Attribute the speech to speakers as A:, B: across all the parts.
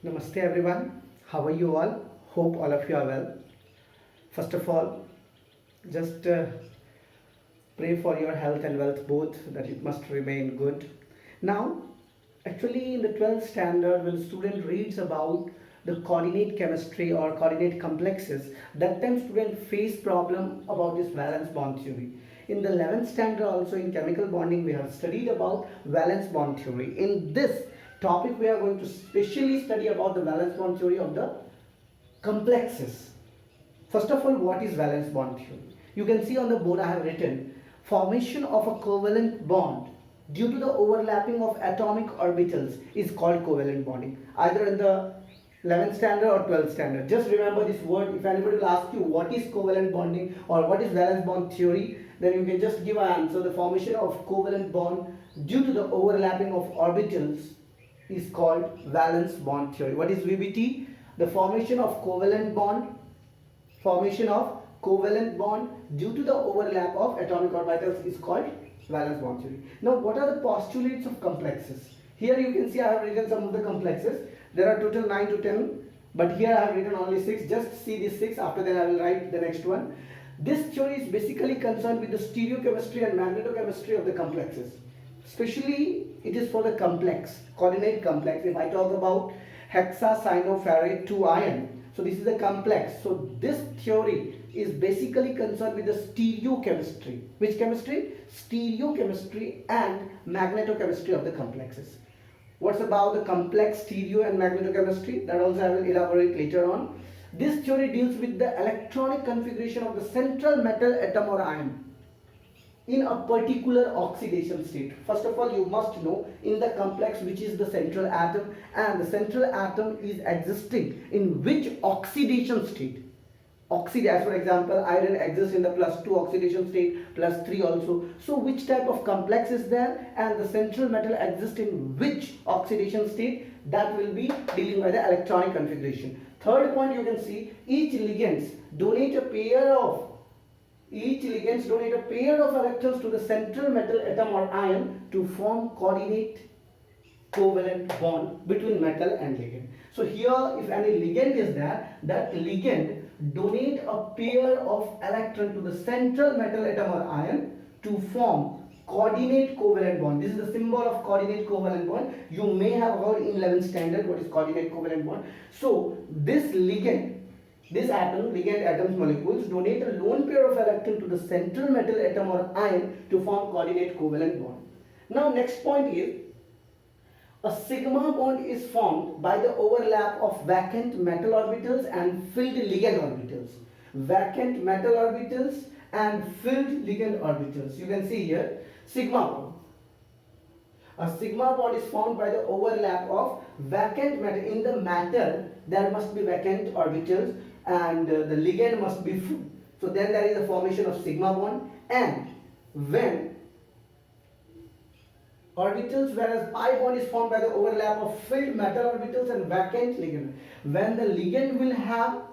A: Namaste everyone. How are you all? Hope all of you are well. First of all, just pray for your health and wealth both, that it must remain good. Now, actually in the 12th standard, when student reads about the coordinate chemistry or coordinate complexes, that time student face problem about this valence bond theory. In the 11th standard also, in chemical bonding, we have studied about valence bond theory. In this topic we are going to specially study about the valence bond theory of the complexes. First of all, what is valence bond theory? You can see on the board I have written formation of a covalent bond due to the overlapping of atomic orbitals is called covalent bonding, either in the 11th standard or 12th standard. Just remember this word. If anybody will ask you what is covalent bonding or what is valence bond theory, then you can just give an answer. The formation of covalent bond due to the overlapping of orbitals is called valence bond theory. What is VBT? The formation of covalent bond due to the overlap of atomic orbitals is called valence bond theory. Now, what are the postulates of complexes? Here you can see I have written some of the complexes. There are total 9 to 10, but here I have written only 6. Just see these 6. After that I will write the next one. This theory is basically concerned with the stereochemistry and magnetochemistry of the complexes. Especially it is for the complex, coordinate complex. If I talk about hexacyanoferrate 2 ion, so this is a complex. So this theory is basically concerned with the stereochemistry. Which chemistry? Stereochemistry and magnetochemistry of the complexes. What's about the complex stereo and magnetochemistry? That also I will elaborate later on. This theory deals with the electronic configuration of the central metal atom or ion in a particular oxidation state. First of all, you must know in the complex which is the central atom, and the central atom is existing in which oxidation state. As for example, iron exists in the +2 oxidation state, +3 also. So which type of complex is there and the central metal exists in which oxidation state, that will be dealing by the electronic configuration. Third point, you can see each ligands donate a pair of electrons to the central metal atom or ion to form coordinate covalent bond between metal and ligand. So here if any ligand is there, that ligand donate a pair of electron to the central metal atom or ion to form coordinate covalent bond. This is the symbol of coordinate covalent bond. You may have heard in 11th standard what is coordinate covalent bond. So this ligand atoms molecules donate a lone pair of electron to the central metal atom or ion to form coordinate covalent bond. Now next point is a sigma bond is formed by the overlap of vacant metal orbitals and filled ligand orbitals. Vacant metal orbitals and filled ligand orbitals. You can see here sigma bond. A sigma bond is formed by the overlap of vacant matter. In the matter, there must be vacant orbitals and the ligand must be full. So then there is a formation of sigma bond, and when orbitals, whereas pi bond is formed by the overlap of filled metal orbitals and vacant ligand. When the ligand will have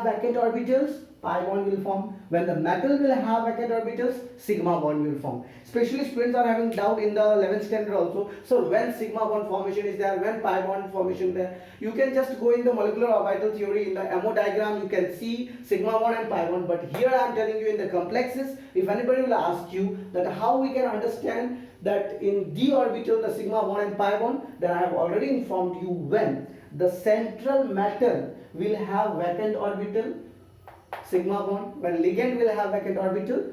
A: vacant orbitals, pi bond will form. When the metal will have vacant orbitals, sigma bond will form. Especially students are having doubt in the 11th standard also. So when sigma bond formation is there, when pi bond formation is there, you can just go in the molecular orbital theory. In the MO diagram you can see sigma bond and pi bond. But here I am telling you in the complexes, if anybody will ask you that how we can understand that in d orbital the sigma bond and pi bond, then I have already informed you when the central metal will have vacant orbital, sigma bond. When ligand will have vacant orbital,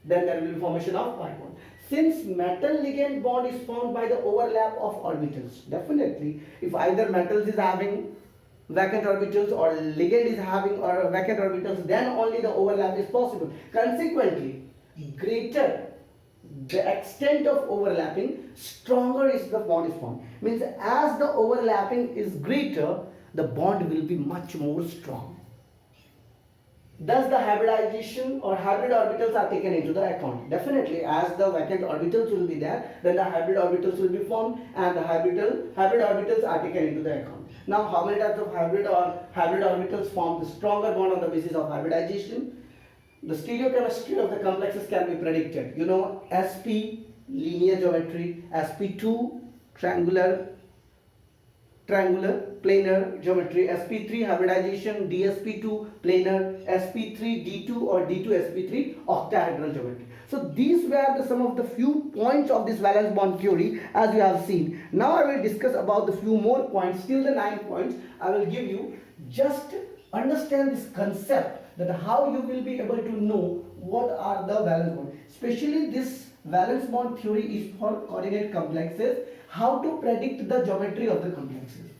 A: then there will be formation of pi bond. Since metal ligand bond is formed by the overlap of orbitals, definitely if either metals is having vacant orbitals or ligand is having vacant orbitals, then only the overlap is possible. Consequently, greater the extent of overlapping, stronger is the bond is formed. Means as the overlapping is greater, the bond will be much more strong. Thus the hybridization or hybrid orbitals are taken into the account. Definitely as the vacant orbitals will be there, then the hybrid orbitals will be formed and the hybrid orbitals are taken into the account. Now how many types of hybrid orbitals form the stronger bond on the basis of hybridization? The stereochemistry of the complexes can be predicted. You know, sp linear geometry, sp2 triangular triangular, planar geometry, sp3 hybridization, dsp2 planar, sp3 d2 or d2 sp3 octahedral geometry. So these were some of the few points of this valence bond theory as you have seen. Now I will discuss about the few more points. Till the 9 points I will give you. Just understand this concept, that how you will be able to know what are the valence bond. Especially this valence bond theory is for coordinate complexes. How to predict the geometry of the complexes.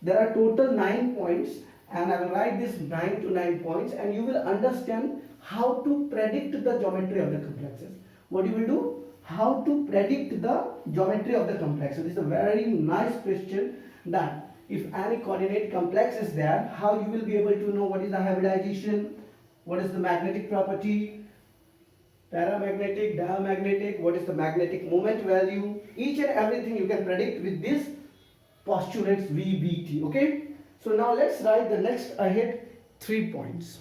A: There are total 9 points, and I will write this 9 to 9 points, and you will understand how to predict the geometry of the complexes. What you will do? How to predict the geometry of the complexes. This is a very nice question, that if any coordinate complex is there, how you will be able to know what is the hybridization, what is the magnetic property, paramagnetic, diamagnetic, what is the magnetic moment value. Each and everything you can predict with this postulates VBT. Okay, so now let's write the next ahead 3 points.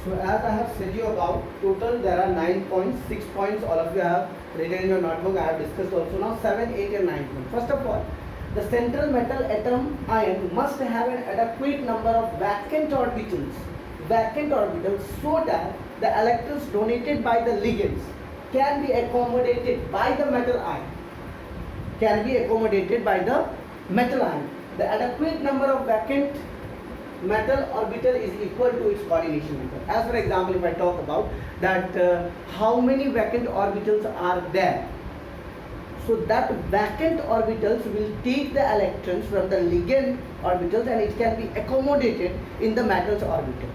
A: So as I have said you about, total there are 9 points, 6 points all of you have written in your notebook. I have discussed also. Now 7, 8 and 9 points. First of all, the central metal atom ion must have an adequate number of vacant orbitals, so that the electrons donated by the ligands can be accommodated by the metal ion. The adequate number of vacant metal orbital is equal to its coordination number. As for example, if I talk about that, how many vacant orbitals are there? So that vacant orbitals will take the electrons from the ligand orbitals and it can be accommodated in the metal's orbital.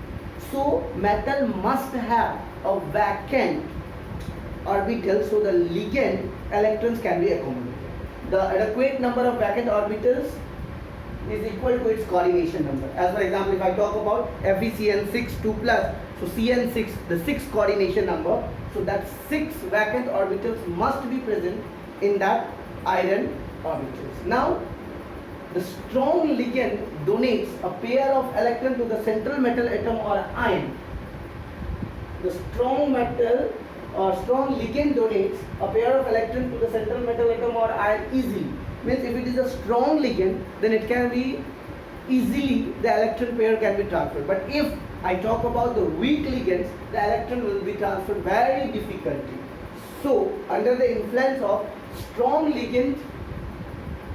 A: So metal must have a vacant orbital, so the ligand electrons can be accommodated. The adequate number of vacant orbitals is equal to its coordination number. As for example, if I talk about FeCN6 2 plus, so CN6, the 6 coordination number, so that 6 vacant orbitals must be present in that iron orbitals. Now the strong ligand donates a pair of electrons to the central metal atom or ion. The strong metal or strong ligand donates a pair of electrons to the central metal atom or ion easily. Means if it is a strong ligand, then it can be easily, the electron pair can be transferred. But if I talk about the weak ligands, the electron will be transferred very difficultly. So under the influence of strong ligand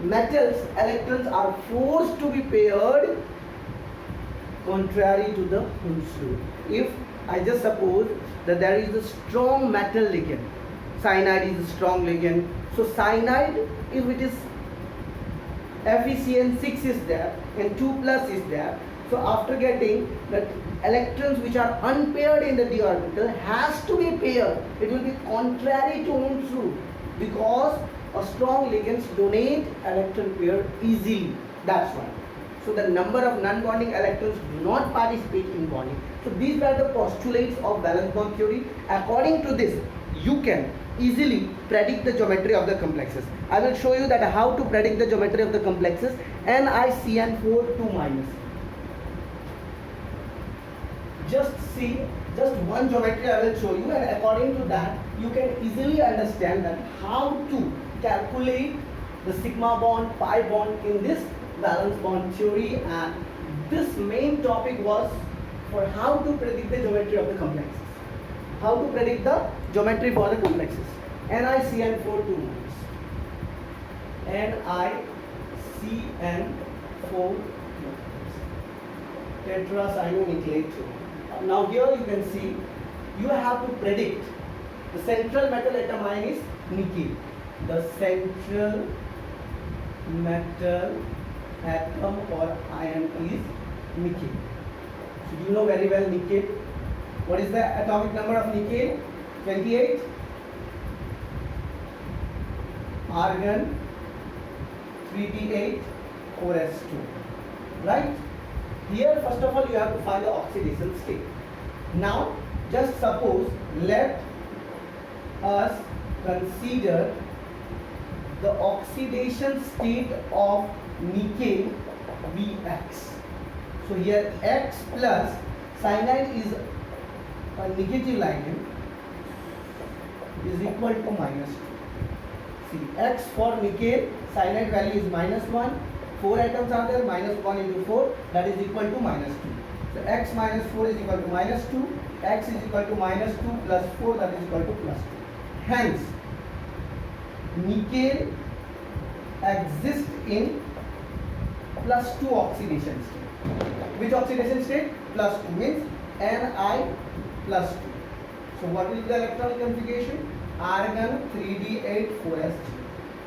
A: metals, electrons are forced to be paired contrary to the Hund's law. If I just suppose that there is a strong metal ligand, cyanide is a strong ligand, so cyanide, if it is FeCN6 is there and 2 plus is there, so after getting that electrons which are unpaired in the d orbital has to be paired. It will be contrary to Hund's rule, because a strong ligands donate electron pair easily. That's why. So the number of non-bonding electrons do not participate in bonding. So these were the postulates of valence bond theory. According to this, you can easily predict the geometry of the complexes. I will show you that how to predict the geometry of the complexes NiCN4 2 minus. Just see, just one geometry I will show you, and according to that you can easily understand that how to calculate the sigma bond, pi bond in this valence bond theory. And this main topic was for how to predict the geometry of the complexes. How to predict the geometry for the complexes. NiCN4 2 minus. NiCN4 tetracyanonucleate. Now here you can see you have to predict the central metal atom ion is nickel. The central metal atom or ion is nickel. So you know very well nickel. What is the atomic number of nickel? 28. Argon 3d8 4s2. Right? Here first of all you have to find the oxidation state. Now just suppose, let us consider the oxidation state of nickel Vx. So here X plus cyanide is a negative ligand. is equal to minus 2. See, X for nickel, cyanide value is minus 1. 4 atoms are there, minus 1 into 4, that is equal to minus 2. So X minus 4 is equal to minus 2. X is equal to minus 2 plus 4, that is equal to plus 2. Hence, nickel exists in plus 2 oxidation state. Which oxidation state? Plus 2 means Ni plus 2. So what will be the electronic configuration? Argon 3d8 4sg.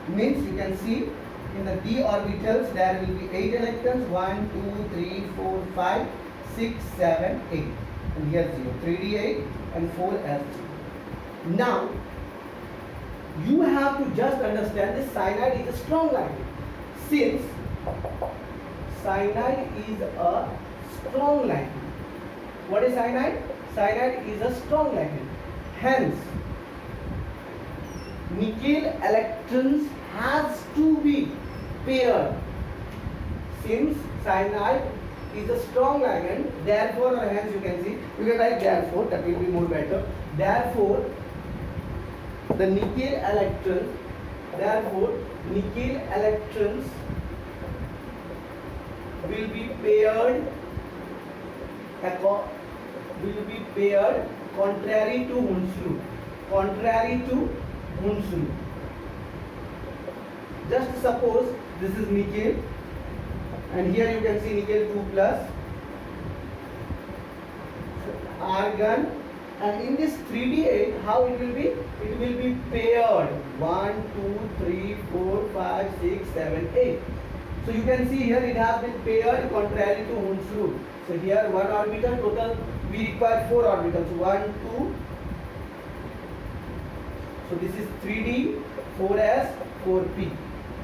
A: Means you can see in the d orbitals there will be 8 electrons. 1, 2, 3, 4, 5, 6, 7, 8. And here 0. 3d8 and 4sg. Now you have to just understand this cyanide is a strong ligand. Since cyanide is a strong ligand. What is cyanide? Cyanide is a strong ligand. Hence, nickel electrons has to be paired. Since cyanide is a strong ligand, therefore, or hence you can see, you can write therefore, that will be more better. Therefore, the nickel electrons, will be paired contrary to Hund's rule. Just suppose this is nickel and here you can see nickel 2 plus argon, and in this 3d8 how it will be? It will be paired 1, 2, 3, 4, 5, 6, 7, 8. So you can see here it has been paired contrary to Hund's rule. So here one orbital, total we require 4 orbitals. 1, 2. So this is 3d, 4s, 4p.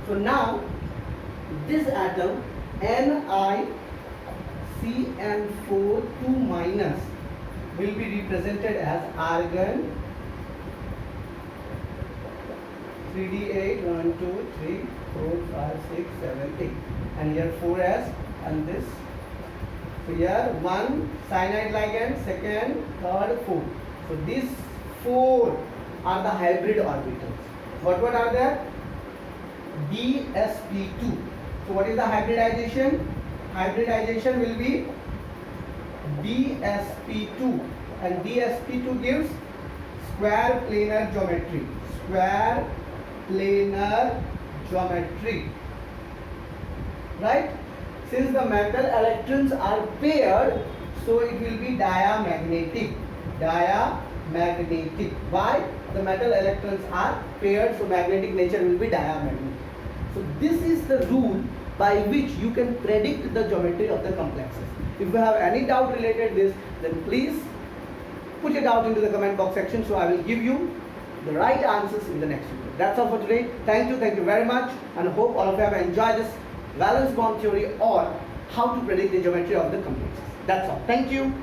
A: So now this atom NiCN4 2 minus will be represented as argon 3d8 1, 2, 3, 4, 5, 6, 7, 8, and here 4s and this. So here 1 cyanide ligand, second, third, fourth. So these 4 are the hybrid orbitals. What are there? DsP2. So what is the hybridization? Hybridization will be DsP2, and DsP2 gives square planar geometry. Right? Since the metal electrons are paired, so it will be diamagnetic. Why? The metal electrons are paired, so magnetic nature will be diamagnetic. So this is the rule by which you can predict the geometry of the complexes. If you have any doubt related to this, then please put it out into the comment box section, so I will give you the right answers in the next video. That's all for today. Thank you very much, and hope all of you have enjoyed this valence bond theory or how to predict the geometry of the complexes. That's all. Thank you.